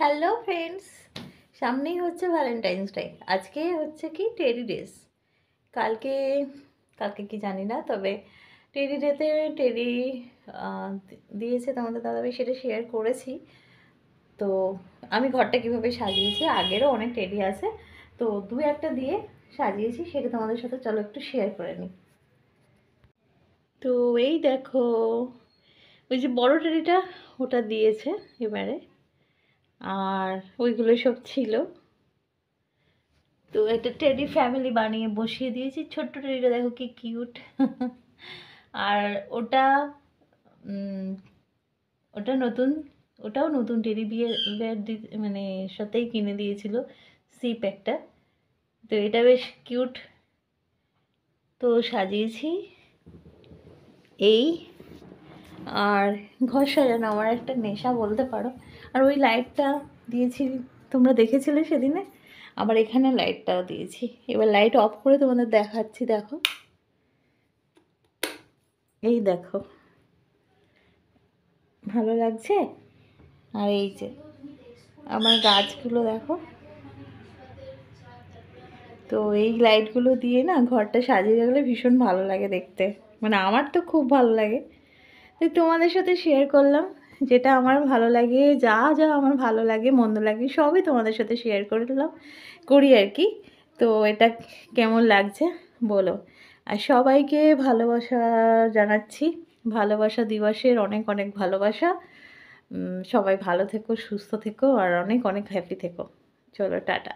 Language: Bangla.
হ্যালো ফ্রেন্ডস, সামনেই হচ্ছে ভ্যালেন্টাইন্স ডে। আজকে হচ্ছে কি টেডি ডেস। কালকে কালকে কি জানি না, তবে টেডি ডেতে টেডি দিয়েছে তোমাদের দাদাভাই, সেটা শেয়ার করেছি। তো আমি ঘরটা কীভাবে সাজিয়েছি, আগেরও অনেক টেডি আছে, তো দু একটা দিয়ে সাজিয়েছি, সেটা তোমাদের সাথে চলো একটু শেয়ার করে নিই। তো এই দেখো, ওই যে বড় টেডিটা ওটা দিয়েছে এবারে, আর ওইগুলো সব ছিল। তো একটা টেডি ফ্যামিলি বানিয়ে বসিয়ে দিয়েছি। ছোট্ট টেডিটা দেখো কি কিউট। আর ওটা ওটা নতুন, ওটাও নতুন টেডি বিয়ের মানে সাথেই কিনে দিয়েছিল সিপ একটা। তো এটা বেশ কিউট। তো সাজিয়েছি এই। আর ঘর সাজানো আমার একটা নেশা বলতে পারো। আর ওই লাইটটা দিয়েছি, তোমরা দেখেছিলে সেদিনে, আবার এখানে লাইটটাও দিয়েছি। এবার লাইট অফ করে তোমাদের দেখাচ্ছি, দেখো এই দেখো, ভালো লাগছে। আর এই যে আমার গাছগুলো দেখো। তো এই লাইটগুলো দিয়ে না ঘরটা সাজিয়ে রাখলে ভীষণ ভালো লাগে দেখতে, মানে আমার তো খুব ভালো লাগে। তো তোমাদের সাথে শেয়ার করলাম যেটা আমার ভালো লাগে, যা যা আমার ভালো লাগে মন্দ লাগে সবই তোমাদের সাথে শেয়ার করি আর কি। তো এটা কেমন লাগছে বলো। আর সবাইকে ভালোবাসা জানাচ্ছি, ভালোবাসা দিবসের অনেক অনেক ভালোবাসা। সবাই ভালো থেকো, সুস্থ থেকো, আর অনেক অনেক হ্যাপি থেকো। চলো টাটা।